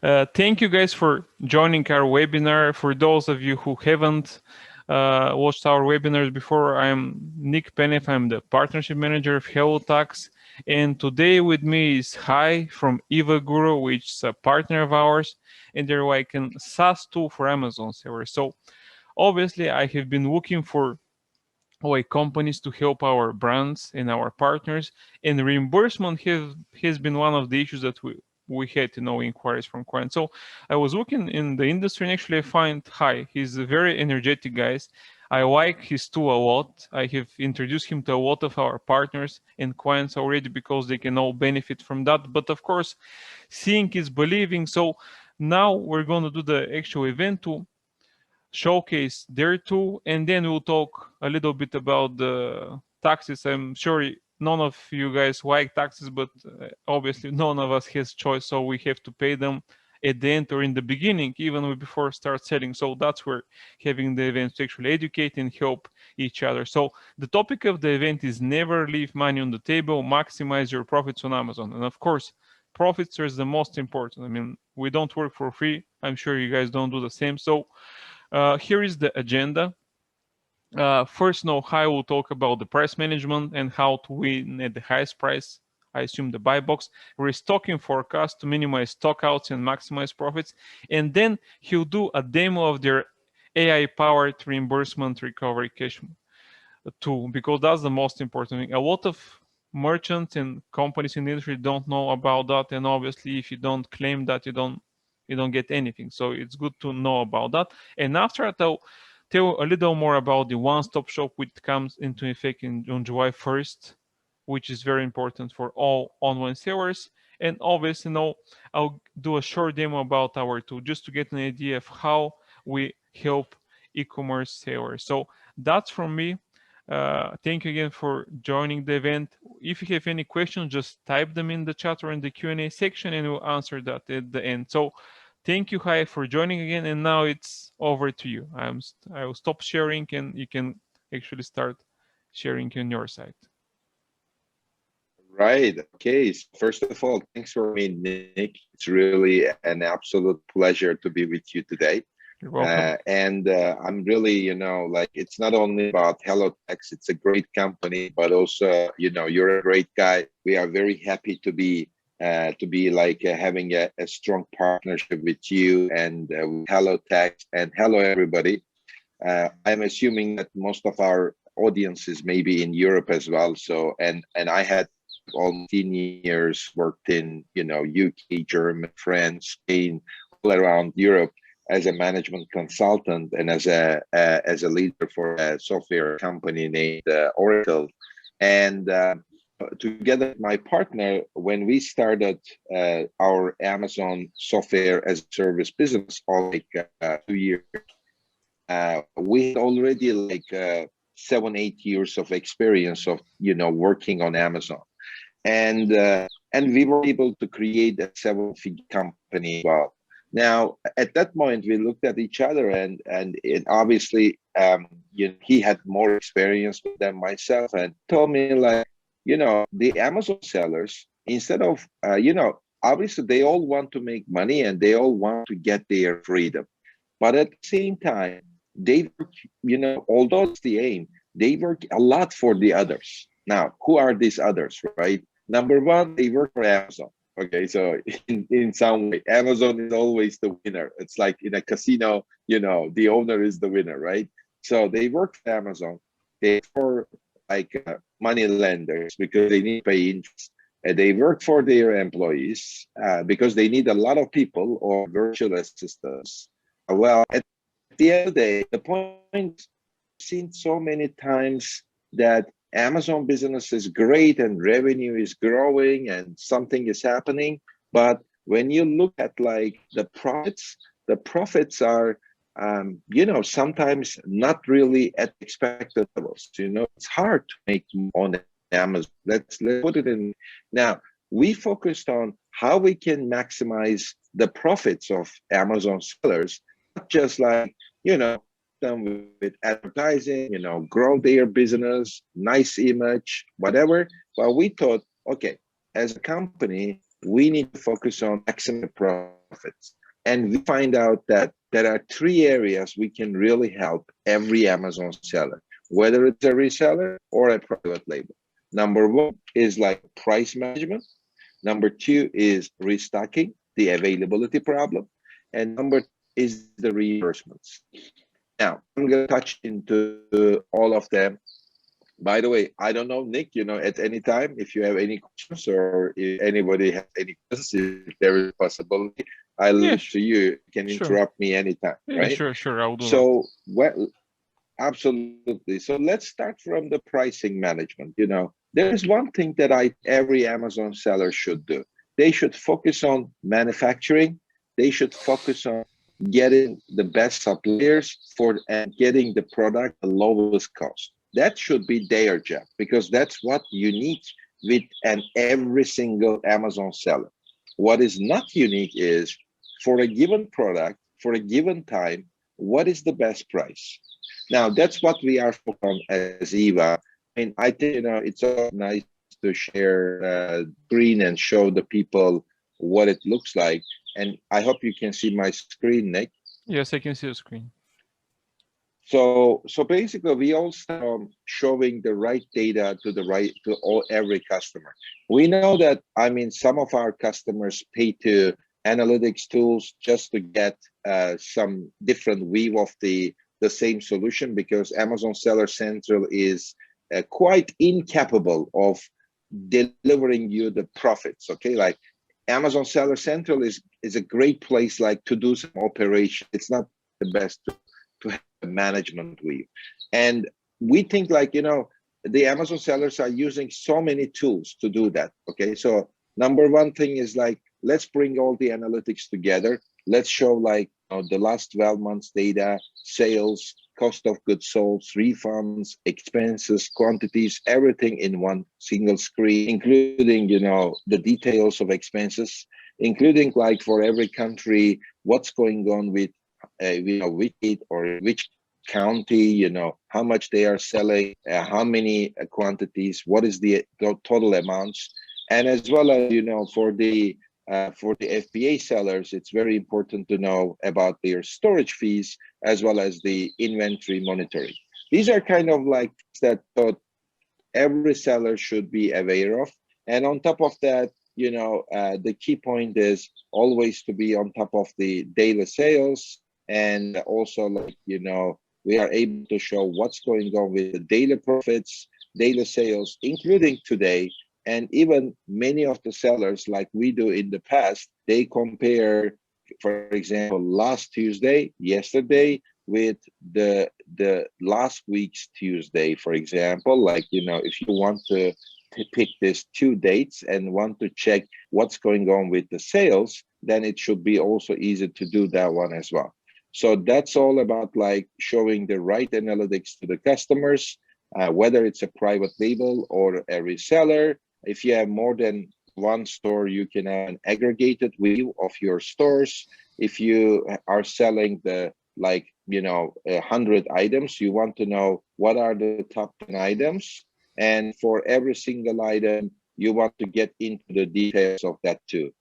Thank you guys for joining our webinar. For those of you who haven't watched our webinars before, I'm Nick Penef. I'm the partnership manager of hellotax. And today with me is Hai from eva.guru, which is a partner of ours. And they're like a SaaS tool for Amazon sellers. So obviously, I have been looking for companies to help our brands and our partners. And reimbursement has been one of the issues that we had inquiries from clients. So I was looking in the industry and actually I find Hai. He's a very energetic guy. I like his tool a lot. I have introduced him to a lot of our partners and clients already because they can all benefit from that. But of course, seeing is believing. So now we're going to do the actual event to showcase their tool, and then we'll talk a little bit about the taxes. I'm sure none of you guys like taxes, but obviously none of us has choice, so we have to pay them at the end or in the beginning, even before start selling. So that's where having the event to actually educate and help each other. So the topic of the event is never leave money on the table, maximize your profits on Amazon. And of course, profits is the most important. I mean, we don't work for free. I'm sure you guys don't do the same. So here is the agenda. First, Hai will talk about the price management and how to win at the highest price. I assume the buy box. Restocking forecast to minimize stockouts and maximize profits. And then he'll do a demo of their AI-powered reimbursement recovery cash tool, because that's the most important thing. A lot of merchants and companies in the industry don't know about that, and obviously, if you don't claim that, you don't get anything. So it's good to know about that. And after that, I'll tell a little more about the one-stop shop, which comes into effect on July 1st, which is very important for all online sellers. And obviously, I'll do a short demo about our tool just to get an idea of how we help e-commerce sellers. So that's from me. Thank you again for joining the event. If you have any questions, just type them in the chat or in the Q&A section and we'll answer that at the end. So thank you, Hai, for joining again. And now it's over to you. I will stop sharing and you can actually start sharing on your side. Right. Okay. So first of all, thanks for me, Nick. It's really an absolute pleasure to be with you today. You're welcome. I'm really, like it's not only about hellotax, it's a great company, but also, you're a great guy. We are very happy to be like having a strong partnership with you and with hellotax. And hello, everybody. I'm assuming that most of our audiences may be in Europe as well. So, and I had almost 10 years worked in, UK, Germany, France, Spain, all around Europe as a management consultant and as a leader for a software company named Oracle. And together with my partner, when we started our Amazon software as a service business, all like 2 years, we had already like 7-8 years of experience of working on Amazon, and we were able to create a 7-figure company. Well, now at that point we looked at each other, and it obviously he had more experience than myself, and told me like, the Amazon sellers, instead of obviously they all want to make money and they all want to get their freedom, but at the same time they work, although it's the aim, they work a lot for the others. Now, who are these others, right? Number one, they work for Amazon. Okay, so in some way, Amazon is always the winner. It's like in a casino, the owner is the winner, right? So they work for Amazon. They for like money lenders because they need to pay interest. They work for their employees because they need a lot of people or virtual assistants. Well, at the end of the day, the point I've seen so many times that Amazon business is great and revenue is growing and something is happening. But when you look at like the profits are, sometimes not really at expected levels. It's hard to make on Amazon. Let's put it in. Now, we focused on how we can maximize the profits of Amazon sellers, not just like, them with advertising, grow their business, nice image, whatever. But we thought, okay, as a company, we need to focus on maximum profits. And we find out that there are three areas we can really help every Amazon seller, whether it's a reseller or a private label. Number one is like price management. Number two is restocking, the availability problem. And number is the reimbursements. Now, I'm going to touch into all of them. By the way, I don't know, Nick, at any time, if you have any questions or if anybody has any questions, if there is a possibility, I leave it to you. You can Sure. interrupt me anytime, Yeah, right? sure. I'll do that. So, well, absolutely. So let's start from the pricing management. There is one thing that every Amazon seller should do. They should focus on manufacturing. They should focus on getting the best suppliers for and getting the product at the lowest cost. That should be their job because that's what unique with every single Amazon seller. What is not unique is for a given product, for a given time, what is the best price? Now, that's what we are focused on as Eva. I mean, I think, it's so nice to share screen and show the people what it looks like. And I hope you can see my screen, Nick. Yes, I can see the screen. So basically, we all start showing the right data to every customer. We know that, I mean, some of our customers pay to analytics tools just to get some different view of the same solution because Amazon Seller Central is quite incapable of delivering you the profits. Okay, like Amazon Seller Central is a great place like to do some operation. It's not the best to have a management view, and we think like the Amazon sellers are using so many tools to do that. Okay, so number one thing is like let's bring all the analytics together. Let's show like the last 12 months data, sales, cost of goods sold, refunds, expenses, quantities, everything in one single screen, including, the details of expenses, including like for every country, what's going on with, which state or which county, how much they are selling, how many quantities, what is the total amounts. And as well as, for the FBA sellers, it's very important to know about their storage fees as well as the inventory monitoring. These are kind of like that every seller should be aware of. And on top of that, the key point is always to be on top of the daily sales. And also like, we are able to show what's going on with the daily profits, daily sales, including today. And even many of the sellers, like we do in the past, they compare, for example, last Tuesday, yesterday, with the last week's Tuesday, for example. Like, if you want to pick these two dates and want to check what's going on with the sales, then it should be also easy to do that one as well. So that's all about like showing the right analytics to the customers, whether it's a private label or a reseller. If you have more than one store, you can have an aggregated view of your stores. If you are selling 100 items, you want to know what are the top 10 items. And for every single item, you want to get into the details of that too.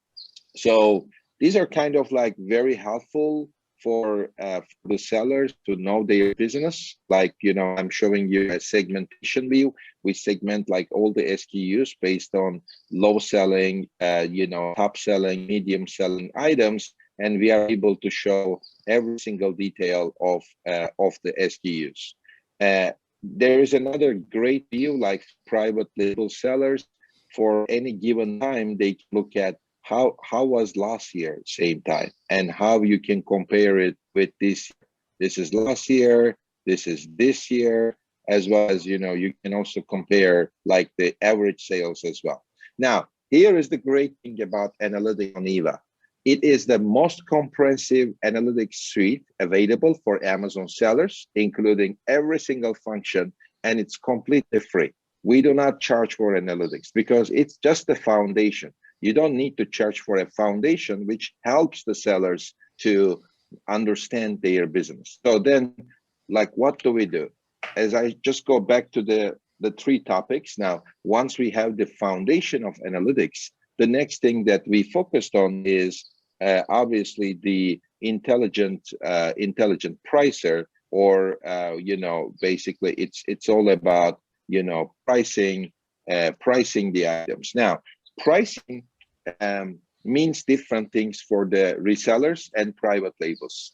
So these are kind of like very helpful for the sellers to know their business. Like, I'm showing you a segmentation view. We segment like all the SKUs based on low selling, top selling, medium selling items. And we are able to show every single detail of the SKUs. There is another great view like private label sellers. For any given time, they look at how was last year same time and how you can compare it with this. This is last year, this is this year, as well as you can also compare like the average sales as well. Now here is the great thing about analytics on Eva. It is the most comprehensive analytics suite available for Amazon sellers, including every single function, and it's completely free. We do not charge for analytics because it's just the foundation. You don't need to charge for a foundation, which helps the sellers to understand their business. So then, like, what do we do? As I just go back to the three topics now, once we have the foundation of analytics, the next thing that we focused on is obviously the intelligent pricer, or basically it's all about pricing the items. Now, pricing means different things for the resellers and private labels.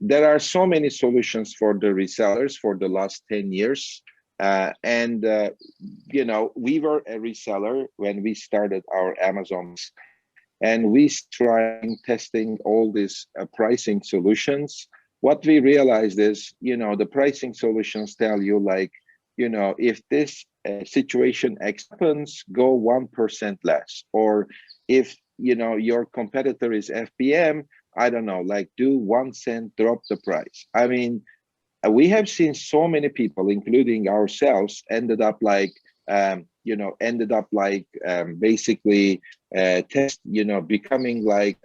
There are so many solutions for the resellers for the last 10 years. And we were a reseller when we started our Amazon, and we trying testing all these pricing solutions. What we realized is, the pricing solutions tell you, like, if this situation X happens, go 1% less. Or if, your competitor is FBM, I don't know, like do 1 cent, drop the price. I mean, we have seen so many people, including ourselves, basically becoming like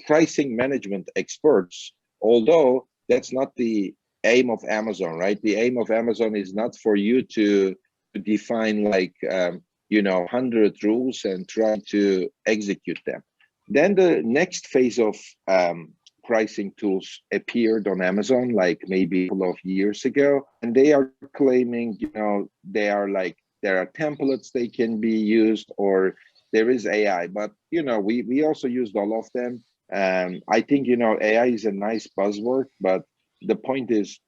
pricing management experts. Although that's not the aim of Amazon, right? The aim of Amazon is not for you to define like 100 rules and try to execute them. Then the next phase of pricing tools appeared on Amazon, like maybe a couple of years ago, and they are claiming, there are templates they can be used, or there is AI. But we also used all of them. I think AI is a nice buzzword, but the point is,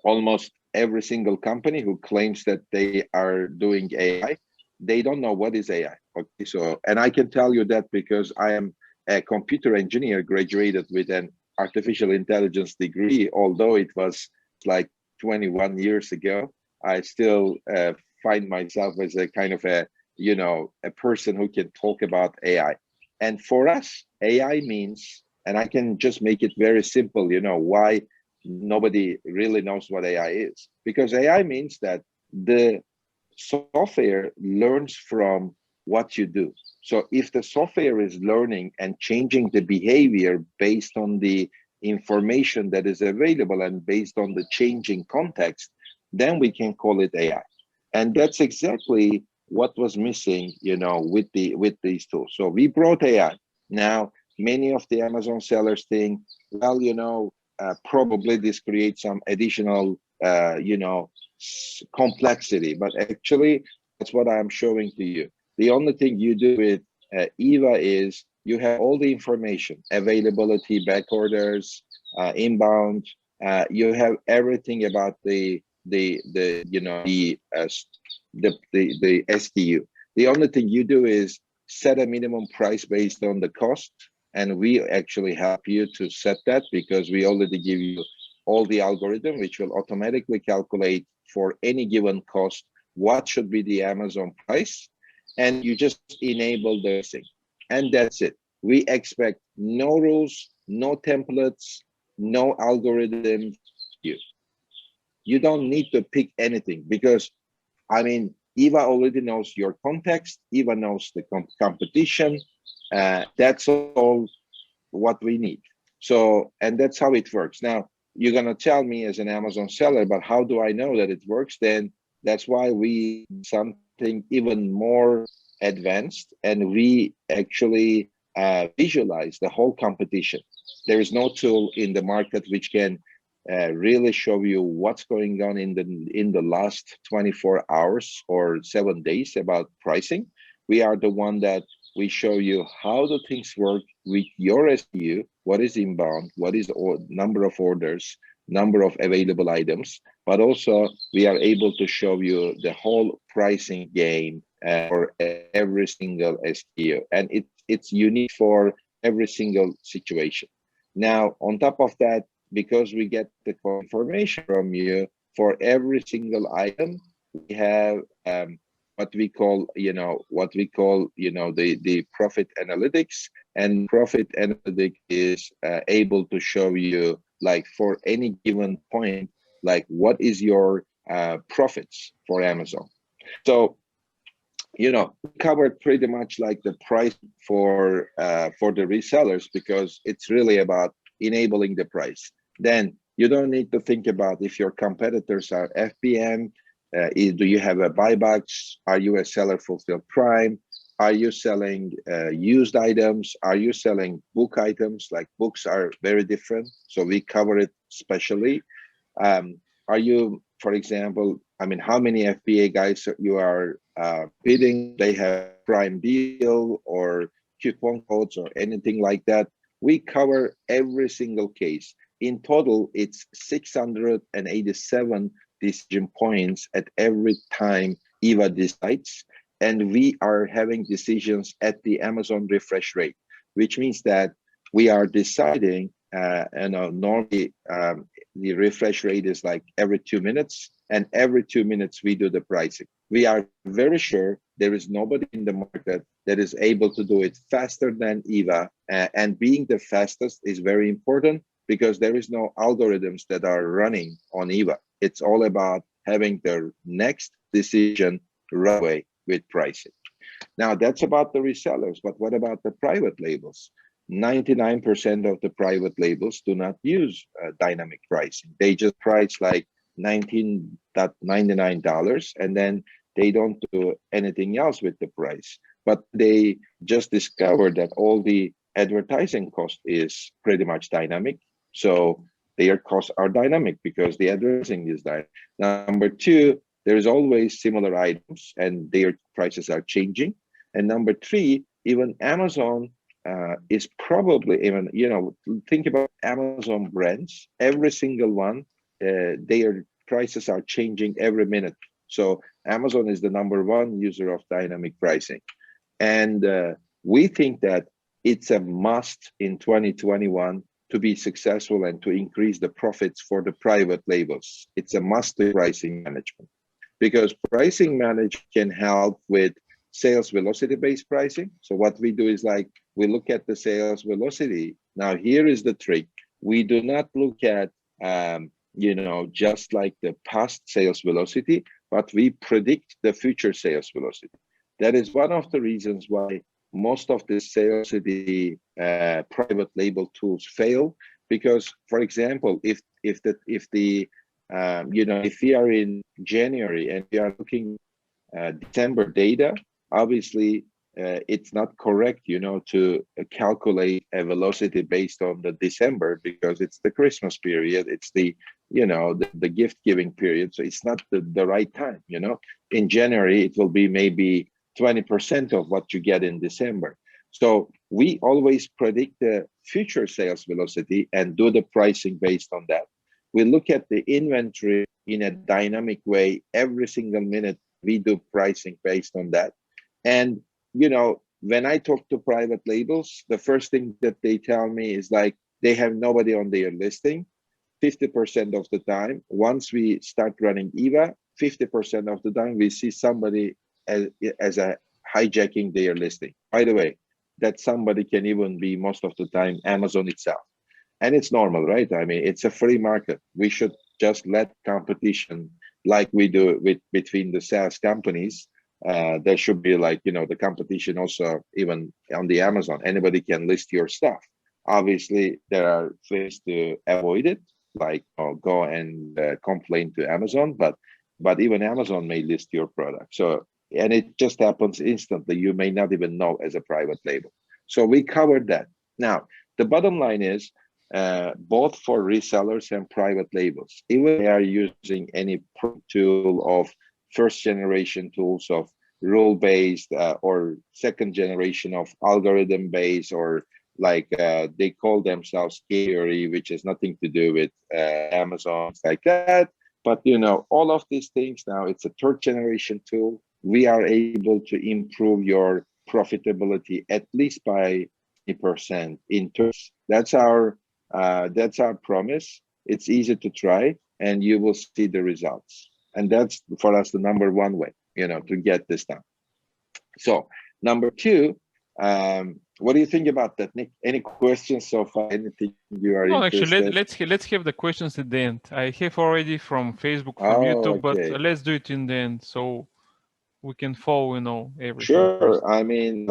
almost every single company who claims that they are doing AI, they don't know what is AI. Okay, so, and I can tell you that because I am a computer engineer, graduated with an artificial intelligence degree. Although it was like 21 years ago, I still find myself as a kind of a person who can talk about AI. And for us, AI means, and I can just make it very simple, why nobody really knows what AI is. Because AI means that the software learns from what you do. So if the software is learning and changing the behavior based on the information that is available and based on the changing context, then we can call it AI. And that's exactly what was missing, with these tools. So we brought AI. Now, many of the Amazon sellers think, well, probably this creates some additional, complexity, but actually that's what I'm showing to you. The only thing you do with Eva is you have all the information, availability, back orders, inbound. You have everything about the SKU. The only thing you do is set a minimum price based on the cost, and we actually help you to set that, because we already give you all the algorithm, which will automatically calculate for any given cost what should be the Amazon price, and you just enable the thing, and that's it. We expect no rules, no templates, no algorithms. You don't need to pick anything, because I mean, Eva already knows your context. Eva knows the competition. That's all what we need. So, and that's how it works. Now, you're going to tell me as an Amazon seller, but how do I know that it works? Then that's why we something even more advanced, and we actually visualize the whole competition. There is no tool in the market which can really show you what's going on in the last 24 hours or 7 days about pricing. We are the one that we show you how the things work with your SKU, what is inbound, what is number of orders, number of available items, but also we are able to show you the whole pricing game for every single SKU, and it's unique for every single situation. Now, on top of that, because we get the information from you for every single item, we have what we call the profit analytics, and profit analytic is able to show you, like, for any given point, like what is your profits for Amazon. So we covered pretty much like the price for the resellers, because it's really about enabling the price. Then you don't need to think about if your competitors are FBM. Do you have a buybacks? Are you a seller fulfilled prime? Are you selling used items? Are you selling book items? Like books are very different, so we cover it specially. Are you, for example, I mean, how many FBA guys you are bidding? They have prime deal or coupon codes or anything like that. We cover every single case. In total, it's 687 decision points at every time Eva decides. And we are having decisions at the Amazon refresh rate, which means that we are deciding, normally the refresh rate is like every 2 minutes, and every 2 minutes we do the pricing. We are very sure there is nobody in the market that is able to do it faster than Eva. And being the fastest is very important because there is no algorithms that are running on Eva. It's all about having the next decision right away with pricing. Now that's about the resellers, but what about the private labels? 99% of the private labels do not use dynamic pricing. They just price like $19.99 and then they don't do anything else with the price. But they just discovered that all the advertising cost is pretty much dynamic. So their costs are dynamic because the advertising is dynamic. Number two, there is always similar items and their prices are changing. And number three, even Amazon is probably even, think about Amazon brands, every single one, their prices are changing every minute. So Amazon is the #1 user of dynamic pricing. And we think that it's a must in 2021 to be successful and to increase the profits for the private labels. It's a must in pricing management because pricing management can help with sales velocity based pricing. So what we do is like, we look at the sales velocity. Now here is the trick. We do not look at, just like the past sales velocity, but we predict the future sales velocity. That is one of the reasons why most of the sales velocity private label tools fail. Because, for example, if we are in January and we are looking December data, obviously it's not correct, to calculate a velocity based on the December because it's the Christmas period, it's the gift giving period, so it's not the right time. In January it will be maybe 20% of what you get in December. So we always predict the future sales velocity and do the pricing based on that. We look at the inventory in a dynamic way. Every single minute we do pricing based on that. And when I talk to private labels, the first thing that they tell me is like they have nobody on their listing 50% of the time. Once we start running Eva, 50% of the time we see somebody as a hijacking their listing. By the way, that somebody can even be most of the time Amazon itself. And it's normal, right? I mean, it's a free market. We should just let competition, like we do between the SaaS companies. There should be like, the competition also even on the Amazon. Anybody can list your stuff. Obviously, there are ways to avoid it, like go and complain to Amazon, but even Amazon may list your product. So, and it just happens instantly. You may not even know as a private label. So we covered that. Now, the bottom line is both for resellers and private labels, even they are using any tool of first generation tools of rule-based or second generation of algorithm-based, or like they call themselves theory, which has nothing to do with Amazon, like that. But all of these things now, it's a third generation tool. We are able to improve your profitability at least by 20% in terms. That's our promise. It's easy to try, and you will see the results. And that's for us the #1 way, to get this done. So number two, what do you think about that, Nick? Any questions so far? Anything you are interested? Actually, let's have the questions at the end. I have already from Facebook, from YouTube, okay. but let's do it in the end so we can follow, everything. Sure. First. I mean,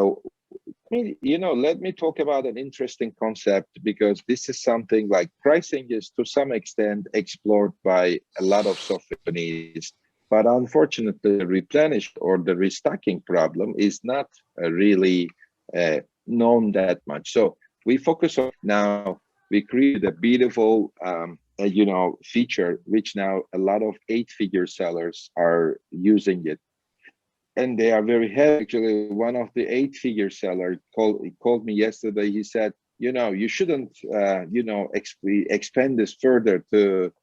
let me talk about an interesting concept, because this is something like pricing is to some extent explored by a lot of software companies But unfortunately, the replenish or the restocking problem is not really known that much. So we focus on now. We created a beautiful, feature which now a lot of eight-figure sellers are using it, and they are very happy. Actually, one of the eight-figure seller called me yesterday. He said, you shouldn't, expand this further to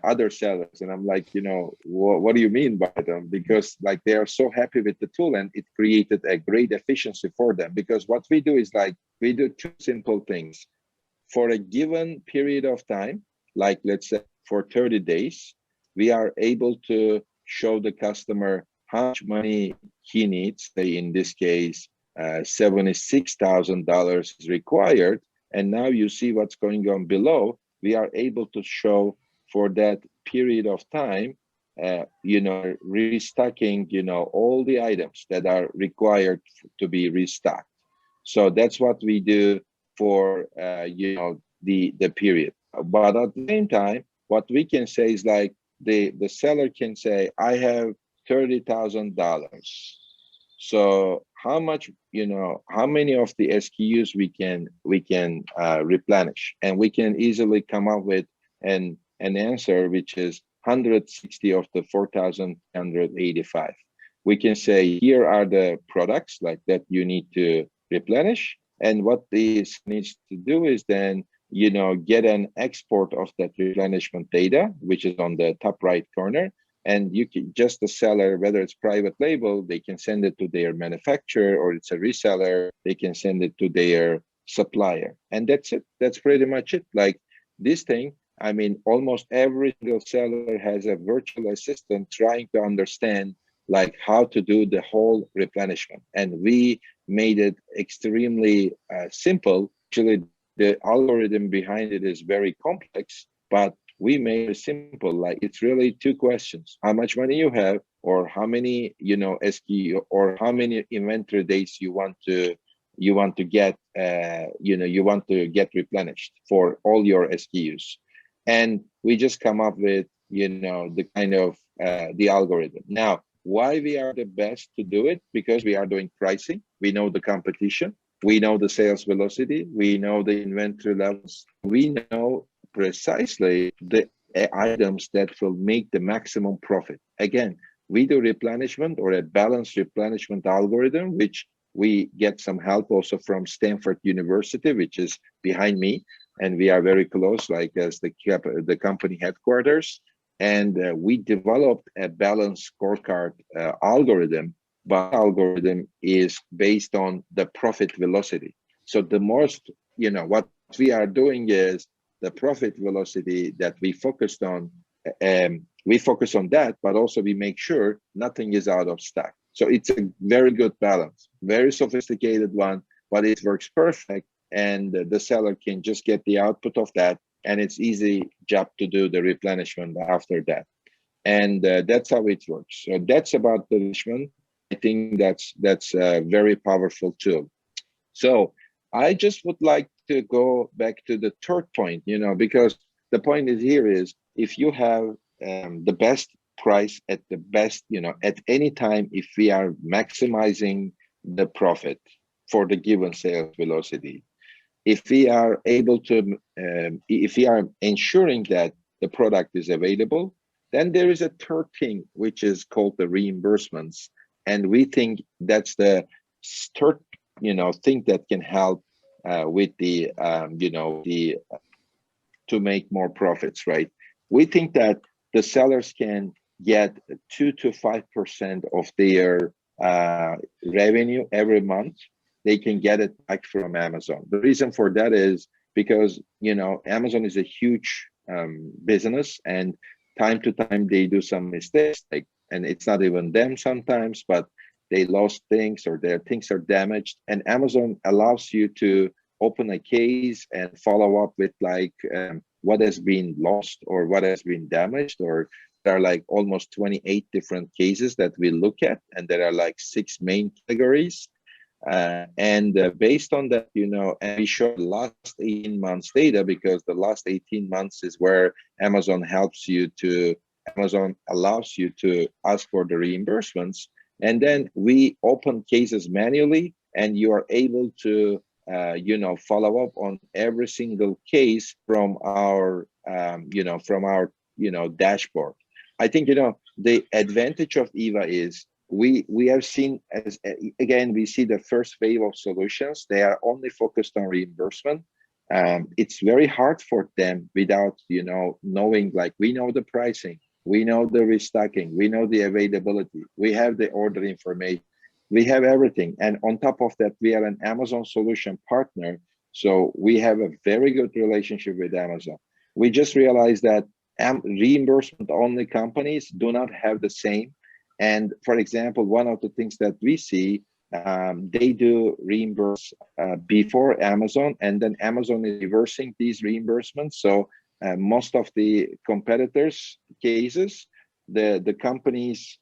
other sellers. And I'm like, what do you mean by them? Because like they are so happy with the tool, and it created a great efficiency for them. Because what we do is like we do two simple things for a given period of time, like let's say for 30 days, we are able to show the customer how much money he needs. Say in this case, $76,000 is required. And now you see what's going on below. We are able to show for that period of time, restocking, all the items that are required to be restocked. So that's what we do for the period. But at the same time, what we can say is like the seller can say, I have $30,000. So how much, how many of the SKUs we can replenish, and we can easily come up with an answer which is 160 of the 4,185. We can say here are the products like that you need to replenish, and what this needs to do is then get an export of that replenishment data, which is on the top right corner, and you can just the seller, whether it's private label, they can send it to their manufacturer, or it's a reseller, they can send it to their supplier, and that's it. That's pretty much it. Like this thing, I mean, almost every single seller has a virtual assistant trying to understand like how to do the whole replenishment, and we made it extremely simple. Actually, the algorithm behind it is very complex, but we made it simple. Like it's really two questions: how much money you have, or how many SKU, or how many inventory days you want to get replenished for all your SKUs. And we just come up with the kind of the algorithm. Now, why we are the best to do it? Because we are doing pricing, we know the competition, we know the sales velocity, we know the inventory levels, we know precisely the items that will make the maximum profit. Again, we do replenishment or a balanced replenishment algorithm, which we get some help also from Stanford University, which is behind me, and we are very close, like as the company headquarters. And we developed a balanced scorecard algorithm, but algorithm is based on the profit velocity. So the most, what we are doing is the profit velocity that we focused on. We focus on that, but also we make sure nothing is out of stock. So it's a very good balance, very sophisticated one, but it works perfect. And the seller can just get the output of that, and it's easy job to do the replenishment after that. And that's how it works. So that's about the replenishment. I think that's a very powerful tool. So I just would like to go back to the third point, because the point is here is if you have the best price at the best, at any time, if we are maximizing the profit for the given sales velocity, if we are able to, if we are ensuring that the product is available, then there is a third thing, which is called the reimbursements. And we think that's the third, thing that can help with the, to make more profits, right? We think that the sellers can get 2 to 5% of their revenue every month. They can get it back from Amazon. The reason for that is because, Amazon is a huge business, and time to time they do some mistakes, and it's not even them sometimes, but they lost things or their things are damaged. And Amazon allows you to open a case and follow up with what has been lost or what has been damaged, or there are like almost 28 different cases that we look at, and there are like 6 main categories. And based on that, and we show the last 18 months data, because the last 18 months is where Amazon helps you to Amazon allows you to ask for the reimbursements, and then we open cases manually, and you are able to follow up on every single case from our dashboard. I think the advantage of Eva is we have seen, as again, we see the first wave of solutions, they are only focused on reimbursement. It's very hard for them without knowing, like, we know the pricing, we know the restocking, we know the availability, we have the order information, we have everything. And on top of that, we are an Amazon solution partner, so we have a very good relationship with Amazon. We just realized that reimbursement only companies do not have the same. And for example, one of the things that we see, they do reimburse before Amazon, and then Amazon is reversing these reimbursements. So most of the competitors' cases, the companies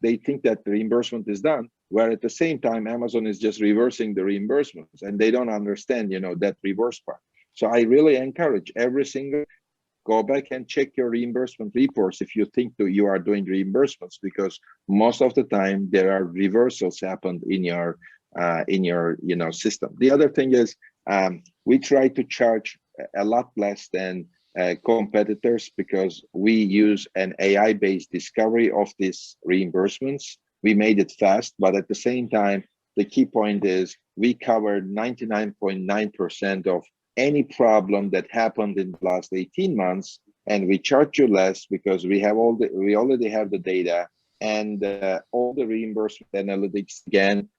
they think that the reimbursement is done, where at the same time Amazon is just reversing the reimbursements, and they don't understand that reverse part. So I really encourage every single, go back and check your reimbursement reports if you think that you are doing reimbursements, because most of the time there are reversals happened in your system. The other thing is, we try to charge a lot less than competitors, because we use an AI-based discovery of these reimbursements. We made it fast, but at the same time, the key point is we covered 99.9% of any problem that happened in the last 18 months, and we charge you less because we already have the data, and all the reimbursement analytics again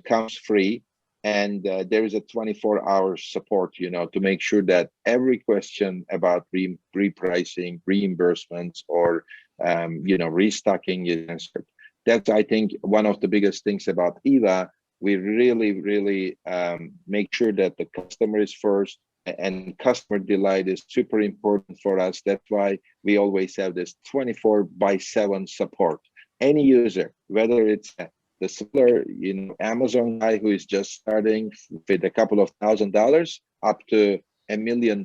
comes free, and there is a 24-hour support to make sure that every question about repricing, reimbursements, or restocking is answered. That's, I think, one of the biggest things about Eva. We really make sure that the customer is first, and customer delight is super important for us. That's why we always have this 24/7 support. Any user, whether it's the seller, Amazon guy who is just starting with a couple of $1,000 up to $1 million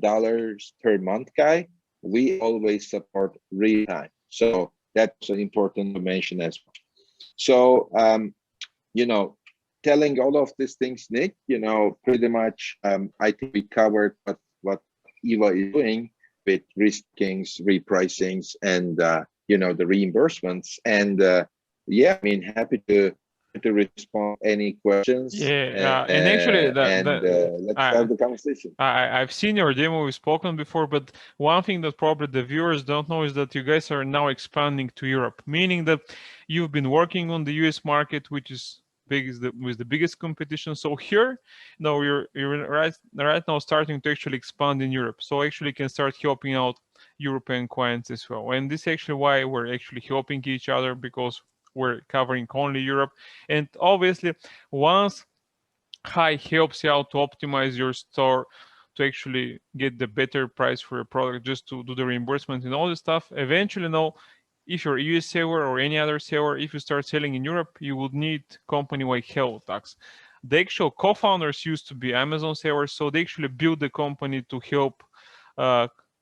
per month guy, we always support real time. So that's important to mention as well. So, telling all of these things, Nick, pretty much, I think we covered what Eva is doing with restockings, repricings, and the reimbursements. And happy to respond any questions. Yeah, and actually, let's have the conversation. I've seen your demo, we've spoken before, but one thing that probably the viewers don't know is that you guys are now expanding to Europe, meaning that you've been working on the US market, which is with the biggest competition. So here, now you're right now starting to actually expand in Europe. So actually can start helping out European clients as well. And this is actually why we're actually helping each other, because we're covering only Europe. And obviously, once Hi helps you out to optimize your store to actually get the better price for your product, just to do the reimbursement and all this stuff, eventually, if you're a US seller or any other seller, if you start selling in Europe, you would need company like hellotax. The actual co-founders used to be Amazon sellers, so they actually built the company to help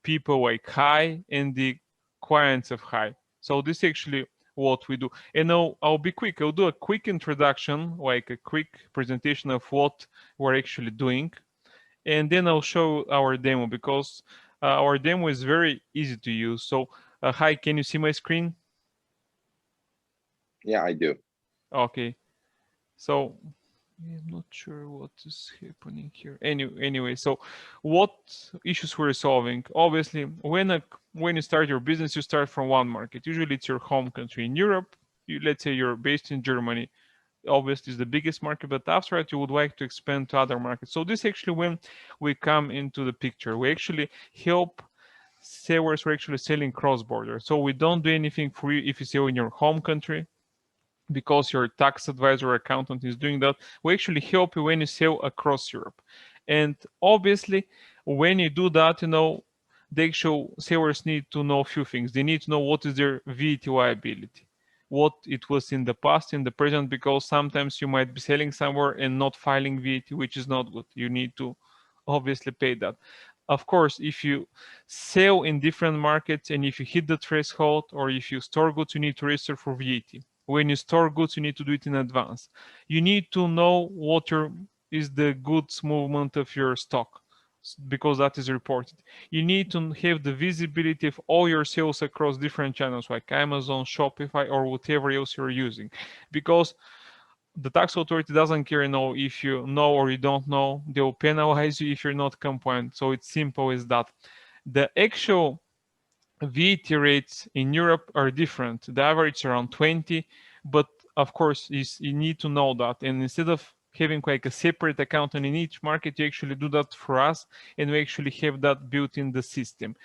people like Hi and the clients of Hi. So this is actually what we do. And now I'll be quick. I'll do a quick introduction, like a quick presentation of what we're actually doing. And then I'll show our demo, because our demo is very easy to use. So Hi, can you see my screen? Yeah, I do. Okay. So I'm not sure what is happening here. Anyway, so what issues we're solving? Obviously, when you start your business, you start from one market. Usually it's your home country. In Europe, let's say you're based in Germany. Obviously, it's the biggest market, but after that, you would like to expand to other markets. So this is actually when we come into the picture. We actually help sellers who are actually selling cross-border. So we don't do anything for you if you sell in your home country, because your tax advisor or accountant is doing that. We actually help you when you sell across Europe. And obviously, when you do that, the actual sellers need to know a few things. They need to know what is their VAT liability, what it was in the past, in the present, because sometimes you might be selling somewhere and not filing VAT, which is not good. You need to obviously pay that. Of course, if you sell in different markets and if you hit the threshold, or if you store goods, you need to register for VAT. When you store goods, you need to do it in advance. You need to know what is the goods movement of your stock, because that is reported. You need to have the visibility of all your sales across different channels like Amazon, Shopify, or whatever else you're using, because the tax authority doesn't care if you know or you don't know. They will penalize you if you're not compliant. So it's simple as that. The actual VAT rates in Europe are different. The average is around 20, but of course you need to know that. And instead of having like a separate account in each market, you actually do that for us, and we actually have that built in the system.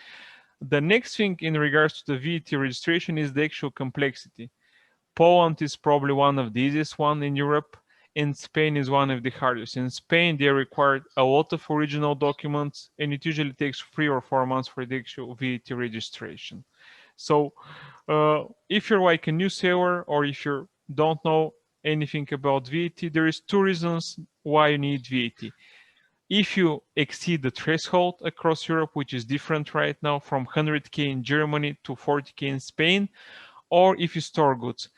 The next thing in regards to the VAT registration is the actual complexity. Poland is probably one of the easiest one in Europe, and Spain is one of the hardest. In Spain, they require a lot of original documents, and it usually takes 3 or 4 months for the actual VAT registration. So, if you're like a new seller, or if you don't know anything about VAT, there is 2 reasons why you need VAT. If you exceed the threshold across Europe, which is different right now from 100K in Germany to 40K in Spain, or if you store goods.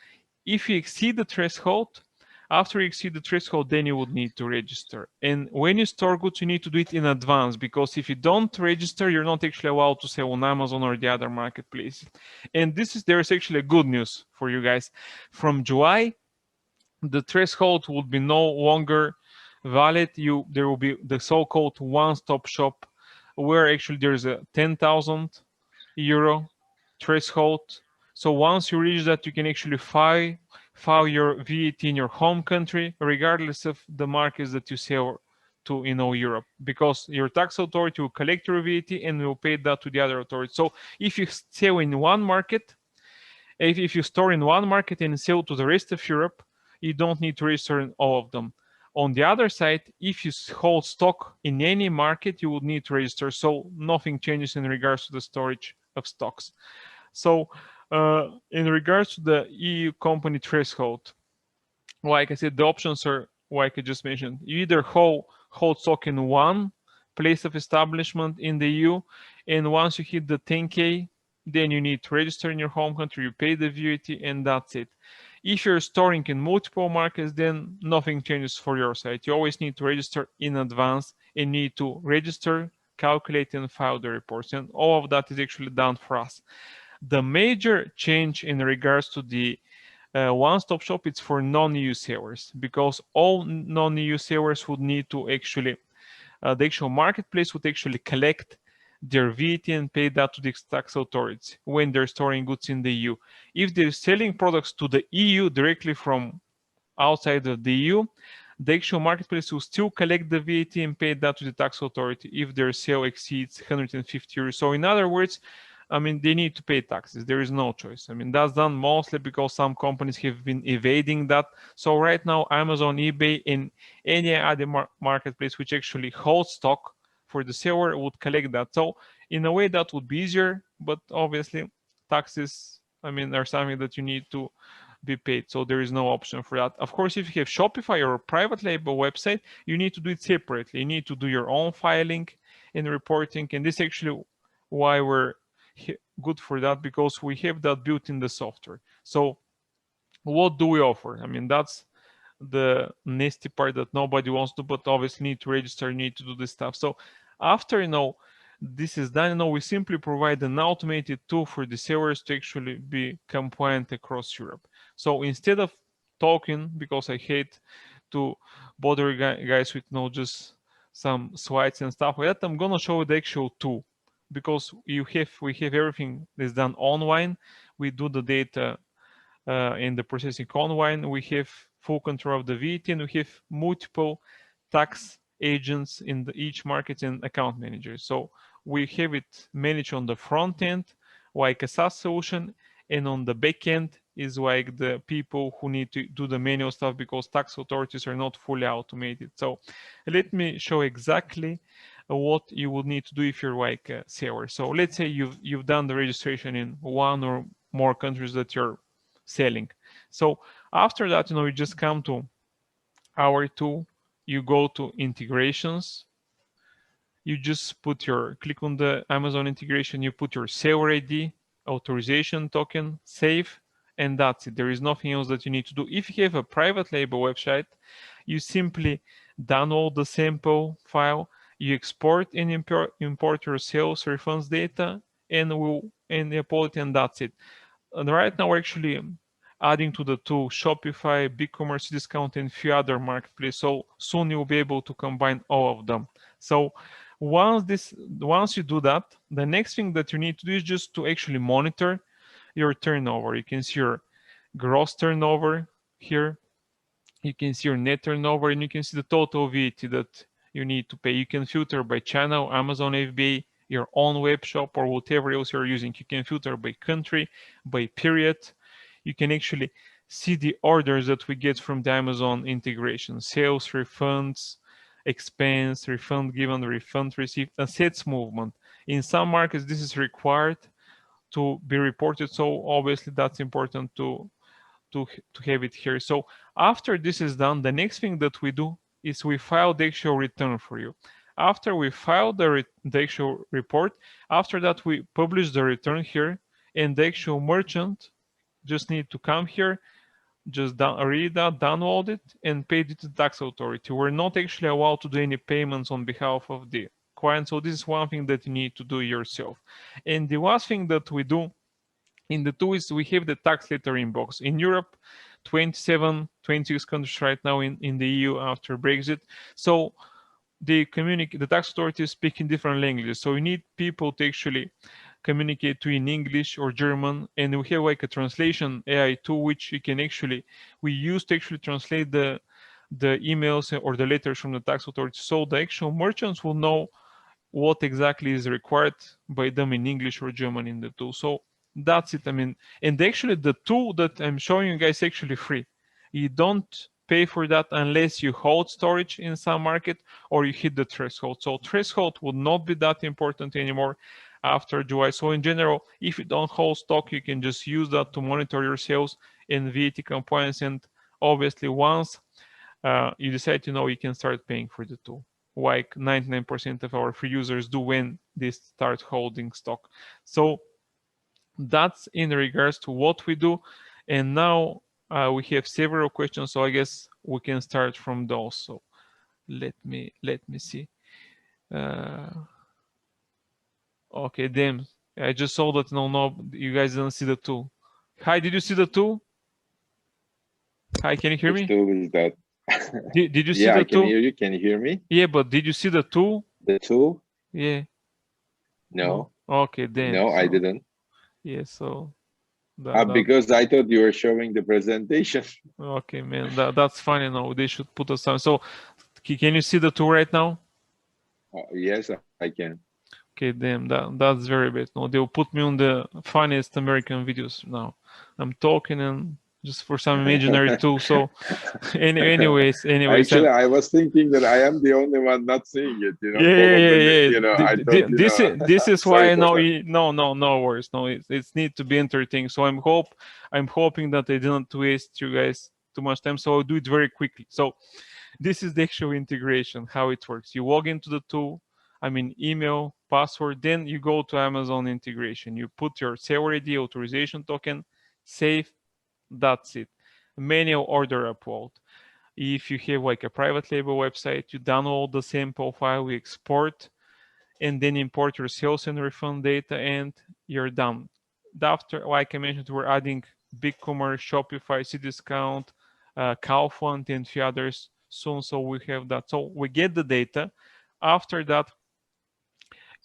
If you exceed the threshold, after you exceed the threshold, then you would need to register. And when you store goods, you need to do it in advance, because if you don't register, you're not actually allowed to sell on Amazon or the other marketplaces. And there is actually good news for you guys. From July, the threshold will be no longer valid. There will be the so-called one-stop shop, where actually there's a 10,000 euro threshold. So once you reach that, you can actually file your VAT in your home country, regardless of the markets that you sell to Europe, because your tax authority will collect your VAT and will pay that to the other authority. So if you sell in one market, if you store in one market and sell to the rest of Europe, you don't need to register in all of them. On the other side, if you hold stock in any market, you would need to register. So nothing changes in regards to the storage of stocks. So in regards to the EU company threshold, like I said, the options are like I just mentioned. You either hold stock in one place of establishment in the EU, and once you hit the 10K, then you need to register in your home country, you pay the VAT, and that's it. If you're storing in multiple markets, then nothing changes for your side. You always need to register in advance and need to register, calculate, and file the reports. And all of that is actually done for us. The major change in regards to the one-stop shop, it's for non-EU sellers, because all non-EU sellers would need to actually, the actual marketplace would actually collect their VAT and pay that to the tax authorities when they're storing goods in the EU. If they're selling products to the EU directly from outside of the EU, the actual marketplace will still collect the VAT and pay that to the tax authority if their sale exceeds 150 euros. So in other words, they need to pay taxes. There is no choice. That's done mostly because some companies have been evading that. So right now, Amazon, eBay, and any other marketplace which actually holds stock for the seller would collect that. So in a way, that would be easier, but obviously, taxes, are something that you need to be paid. So there is no option for that. Of course, if you have Shopify or a private label website, you need to do it separately. You need to do your own filing and reporting. And this is actually why we're good for that, because we have that built in the software. So what do we offer? That's the nasty part that nobody wants to, but obviously need to register, need to do this stuff. So after this is done, we simply provide an automated tool for the sellers to actually be compliant across Europe. So instead of talking, because I hate to bother guys with just some slides and stuff like that, I'm gonna show you the actual tool, because we have everything that's done online. We do the data in the processing online. We have full control of the VAT, and we have multiple tax agents in each market and account managers. So we have it managed on the front end, like a SaaS solution, and on the back end is like the people who need to do the manual stuff, because tax authorities are not fully automated. So let me show exactly what you will need to do if you're like a seller. So let's say you've done the registration in one or more countries that you're selling. So after that, you just come to our tool, you go to integrations, you just click on the Amazon integration, you put your seller ID, authorization token, save, and that's it. There is nothing else that you need to do. If you have a private label website, you simply download the sample file, you export and import your sales refunds data, and upload it, and that's it. And right now we're actually adding to the tool Shopify, BigCommerce Discount, and a few other marketplaces. So soon you'll be able to combine all of them. So once you do that, the next thing that you need to do is just to actually monitor your turnover. You can see your gross turnover here. You can see your net turnover, and you can see the total VAT that you need to pay. You can filter by channel, Amazon FBA, your own web shop, or whatever else you're using. You can filter by country, by period. You can actually see the orders that we get from the Amazon integration: sales, refunds, expense, refund given, refund received, assets movement. In some markets, this is required to be reported, so obviously that's important to have it here. So after this is done, the next thing that we do is we file the actual return for you. After we file the actual report, after that we publish the return here, and the actual merchant just need to come here, just read that, download it, and pay it to the tax authority. We're not actually allowed to do any payments on behalf of the client, so this is one thing that you need to do yourself. And the last thing that we do in the two is we have the tax letter inbox. In Europe, 27, 26 countries right now in the EU after Brexit. So the tax authorities speak in different languages. So you need people to actually communicate to in English or German, and we have like a translation AI tool which we use to actually translate the emails or the letters from the tax authorities, so the actual merchants will know what exactly is required by them in English or German in the tool. So that's it. I mean, and actually the tool that I'm showing you guys is actually free. You don't pay for that unless you hold storage in some market or you hit the threshold. So threshold would not be that important anymore after July. So in general, if you don't hold stock, you can just use that to monitor your sales in VAT compliance. And obviously once you decide, you can start paying for the tool, like 99% of our free users do when they start holding stock. So that's in regards to what we do. And now we have several questions, so I guess we can start from those. So let me see. Okay, damn, I just saw that. No, you guys didn't see the tool. Hi, did you see the tool? Hi, can you hear Which me? tool is that? Did you see Yeah, the I can tool? hear you. Can you hear me? Yeah, but did you see the tool? The tool? Yeah. No. No, Okay, damn. no, I So didn't. yeah, so that Because I thought you were showing the presentation. okay, man. That's fine. They should put us on. So can you see the tool right now? Yes, I can. Okay, damn. That's very bad. No, they'll put me on the funniest American videos now. I'm talking and just for some imaginary tool. So anyways, Actually, I was thinking that I am the only one not seeing it. Probably, yeah. I thought, This is why sorry I for know. that. No worries. No, it's need to be entertaining. So I'm hoping that I didn't waste you guys too much time. So I'll do it very quickly. So this is the actual integration, how it works. You log into the tool, email, password, then you go to Amazon integration. You put your seller ID, authorization token, save, that's it. Manual order upload. If you have like a private label website, you download the sample file, you export, and then import your sales and refund data, and you're done. After, like I mentioned, we're adding BigCommerce, Shopify, Cdiscount, Kaufland, and a few others soon. So we have that. So we get the data. After that,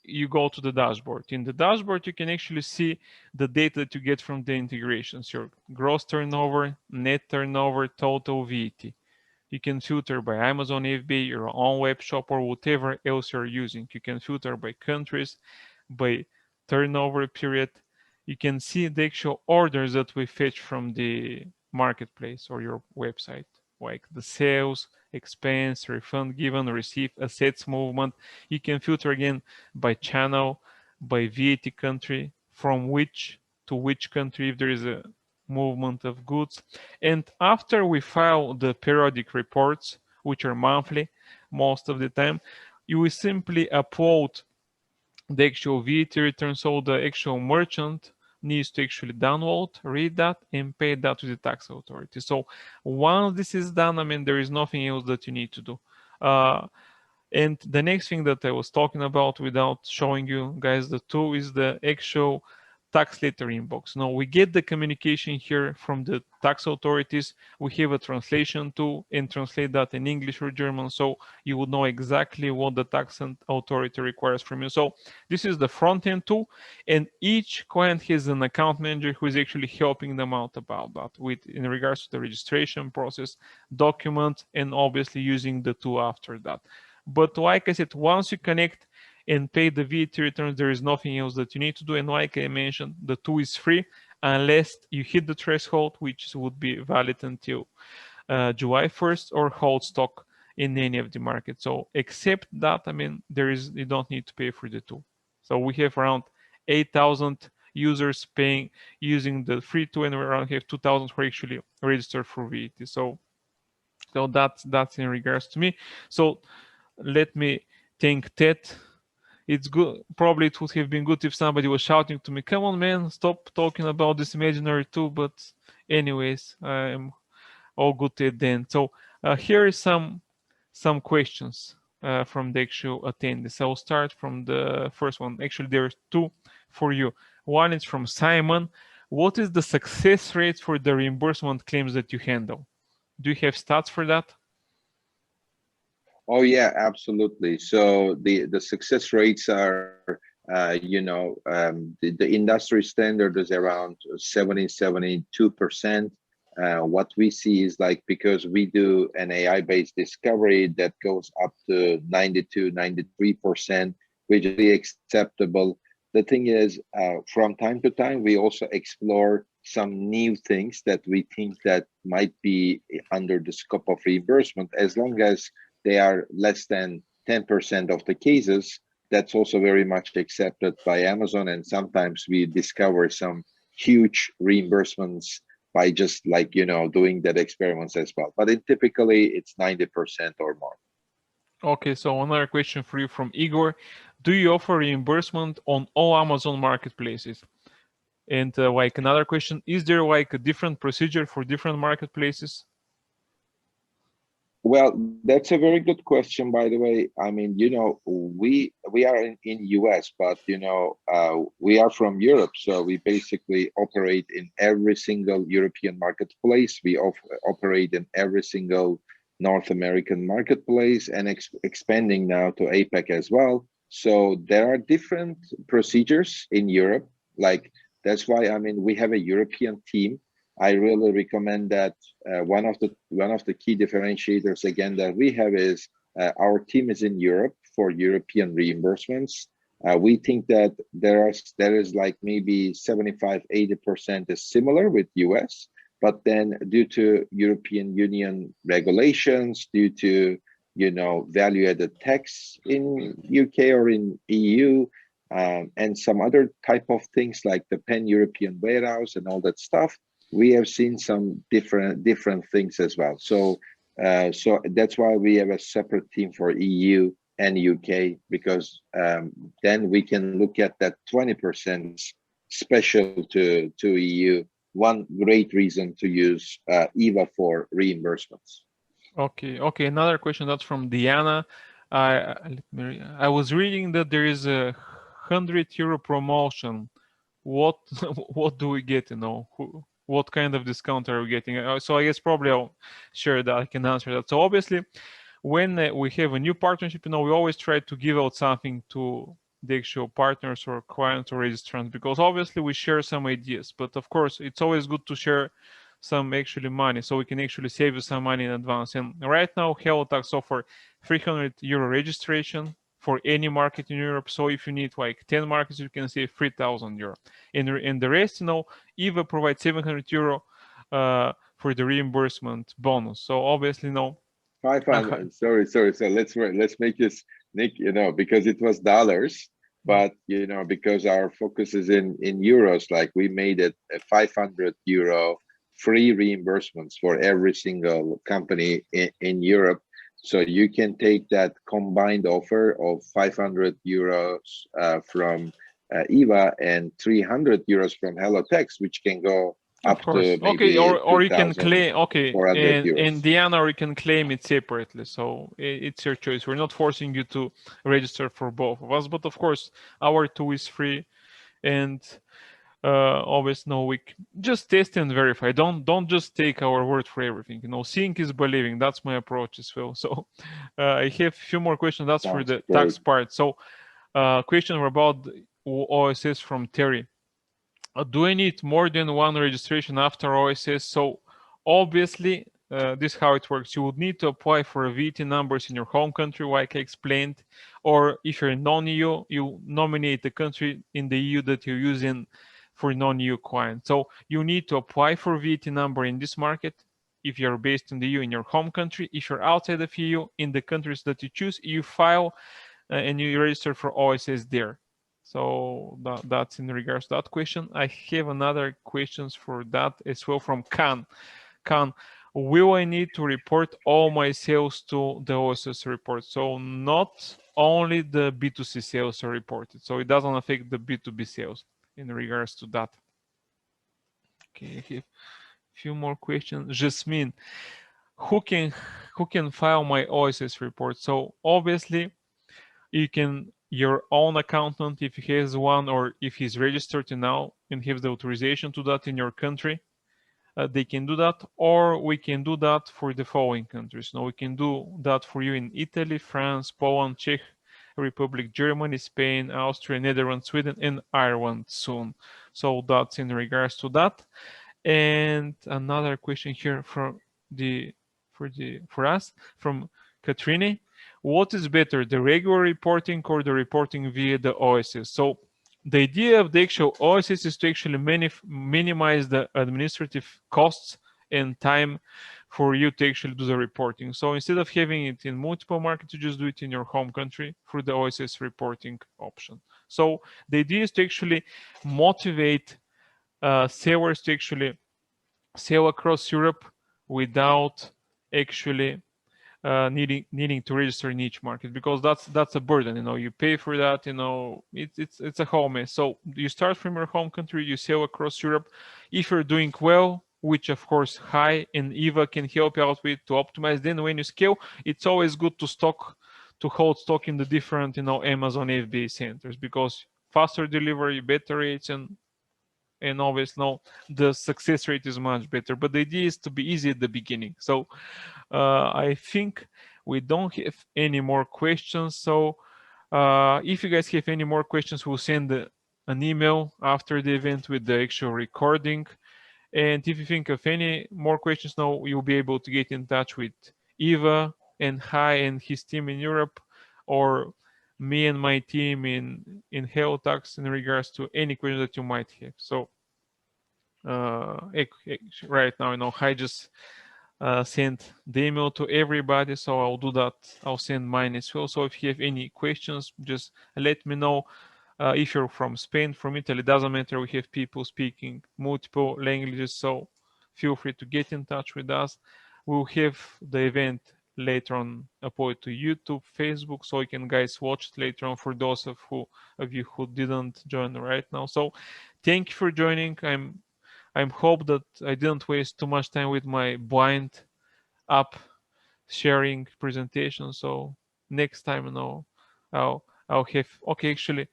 you go to the dashboard. In the dashboard, you can actually see the data that you get from the integrations: your gross turnover, net turnover, total VAT. You can filter by Amazon FBA, your own web shop, or whatever else you're using. You can filter by countries, by turnover period. You can see the actual orders that we fetch from the marketplace or your website, like the sales, expense, refund given, receipt, assets movement. You can filter again by channel, by VAT country, from which to which country if there is a movement of goods. And after we file the periodic reports, which are monthly most of the time, you will simply upload the actual VAT return, so the actual merchant needs to actually download, read that, and pay that to the tax authority. So once this is done, I mean, there is nothing else that you need to do. And the next thing that I was talking about without showing you guys the tool is the actual tax letter inbox. Now we get the communication here from the tax authorities. We have a translation tool and translate that in English or German, so you would know exactly what the tax authority requires from you. So this is the front end tool, and each client has an account manager who is actually helping them out about that with in regards to the registration process, document, and obviously using the tool after that. But like I said, once you connect and pay the VAT returns, there is nothing else that you need to do. And like I mentioned, the tool is free unless you hit the threshold, which would be valid until July 1st, or hold stock in any of the markets. So except that, I mean, you don't need to pay for the tool. So we have around 8,000 users paying using the free tool, and we around have 2,000 who are actually registered for VAT. So that's in regards to me. So let me thank Ted. It's good. Probably it would have been good if somebody was shouting to me, "Come on, man, stop talking about this imaginary tool." But anyways, I'm all good Ted then. So here is some questions from the actual attendees. I'll start from the first one. Actually, there's two for you. One is from Simon. What is the success rate for the reimbursement claims that you handle? Do you have stats for that? Oh yeah, absolutely. So the success rates are, the industry standard is around 72%. What we see is like, because we do an AI-based discovery that goes up to 92, 93%, which is really acceptable. The thing is, from time to time, we also explore some new things that we think that might be under the scope of reimbursement, as long as they are less than 10% of the cases. That's also very much accepted by Amazon. And sometimes we discover some huge reimbursements by just like, doing that experiments as well. But typically it's 90% or more. Okay, so another question for you from Igor. Do you offer reimbursement on all Amazon marketplaces? And like another question, is there like a different procedure for different marketplaces? Well, that's a very good question, by the way. I mean, we are in US, but we are from Europe, so we basically operate in every single European marketplace. We operate in every single North American marketplace, and expanding now to APAC as well. So there are different procedures in Europe. Like, that's why, I mean, we have a European team. I really recommend that. One of the key differentiators again that we have is our team is in Europe for European reimbursements. We think that there is like maybe 75-80% is similar with US, but then due to European Union regulations, due to value added tax in UK or in EU, and some other type of things like the pan-European warehouse and all that stuff, we have seen some different things as well. So that's why we have a separate team for EU and UK, because then we can look at that 20% special to EU. One great reason to use EVA for reimbursements. Okay. Another question that's from Diana. I was reading that there is a €100 promotion. What what do we get? What kind of discount are we getting? So I guess probably I'll share that. I can answer that. So obviously, when we have a new partnership, we always try to give out something to the actual partners or clients or registrants, because obviously we share some ideas. But of course, it's always good to share some actually money, so we can actually save you some money in advance. And right now, hellotax offer €300 registration for any market in Europe. So if you need like 10 markets, you can save €3,000. In the rest, EVA provides €700 for the reimbursement bonus. So obviously, 500. Sorry. So let's make this, Nick, because it was dollars, but because our focus is in euros, like we made it a €500 free reimbursements for every single company in Europe. So you can take that combined offer of 500 euros from Eva and 300 euros from hellotax, which can go Of up to course. Okay, maybe or you can claim. Okay, 2,400 and euros. Diana, or you can claim it separately. So it's your choice. We're not forcing you to register for both of us, but of course, our tool is free, and always know just test and verify. Don't just take our word for everything. Seeing is believing. That's my approach as well. So I have a few more questions. That's for Sounds the great. tax part. So question about OSS from Terry. Do I need more than one registration after OSS? So obviously, this is how it works. You would need to apply for a VAT numbers in your home country, like I explained, or if you're non-EU, you nominate the country in the EU that you're using for non-EU client. So you need to apply for VAT number in this market if you're based in the EU in your home country. If you're outside of EU, in the countries that you choose, you file and you register for OSS there. So that's in regards to that question. I have another questions for that as well from Khan. Khan, will I need to report all my sales to the OSS report? So not only the B2C sales are reported. So it doesn't affect the B2B sales in regards to that. Okay, I have a few more questions. Jasmine, who can file my OSS report? So obviously you can your own accountant if he has one or if he's registered now and has the authorization to that in your country, they can do that, or we can do that for the following countries. Now we can do that for you in Italy, France, Poland, Czech Republic, Germany, Spain, Austria, Netherlands, Sweden, and Ireland soon. So that's in regards to that. And another question here for us from Katrine. What is better, the regular reporting or the reporting via the OSS? So the idea of the actual OSS is to actually minimize the administrative costs and time for you to actually do the reporting. So instead of having it in multiple markets, you just do it in your home country through the OSS reporting option. So the idea is to actually motivate sellers to actually sell across Europe without actually needing to register in each market, because that's a burden. You pay for that. It's a whole mess. So you start from your home country, you sell across Europe. If you're doing well, which of course Hi and Eva can help you out with to optimize, then when you scale, it's always good to hold stock in the different Amazon FBA centers, because faster delivery, better rates, and always the success rate is much better. But the idea is to be easy at the beginning. So I think we don't have any more questions. So if you guys have any more questions, we'll send an email after the event with the actual recording. And if you think of any more questions now, you'll be able to get in touch with Eva and Hai and his team in Europe, or me and my team in hellotax in regards to any question that you might have. So right now, I just sent the email to everybody, so I'll do that. I'll send mine as well. So if you have any questions, just let me know. If you're from Spain, from Italy, doesn't matter. We have people speaking multiple languages, so feel free to get in touch with us. We'll have the event later on uploaded to YouTube, Facebook, so you can guys watch it later on for those of you who didn't join right now. So thank you for joining. I'm hope that I didn't waste too much time with my blind app sharing presentation. So next time, I'll have actually,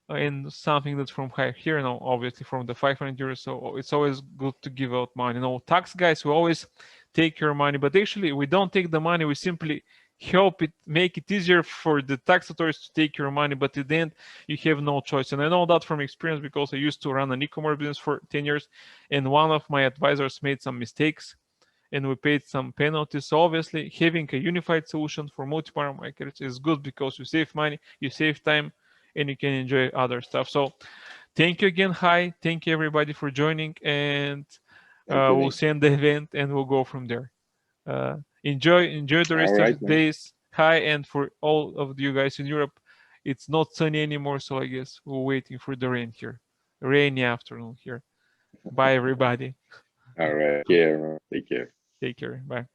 and something that's from here now, obviously from the 500 euros. So it's always good to give out money. Tax guys, we always take your money, but actually we don't take the money. We simply help it, make it easier for the tax authorities to take your money. But at the end, you have no choice. And I know that from experience, because I used to run an e-commerce business for 10 years, and one of my advisors made some mistakes, and we paid some penalties. So obviously, having a unified solution for multiple markets is good, because you save money, you save time, and you can enjoy other stuff. So thank you again. Hi, thank you everybody for joining, and Thank you, we'll Nick. send the event and we'll go from there. Enjoy the All rest of right, the man. days. Hi, and for all of you guys in Europe, it's not sunny anymore, so I guess we're waiting for the rain here. Rainy afternoon here. Bye everybody. All right. Take care, man. Take care. Take care. Bye.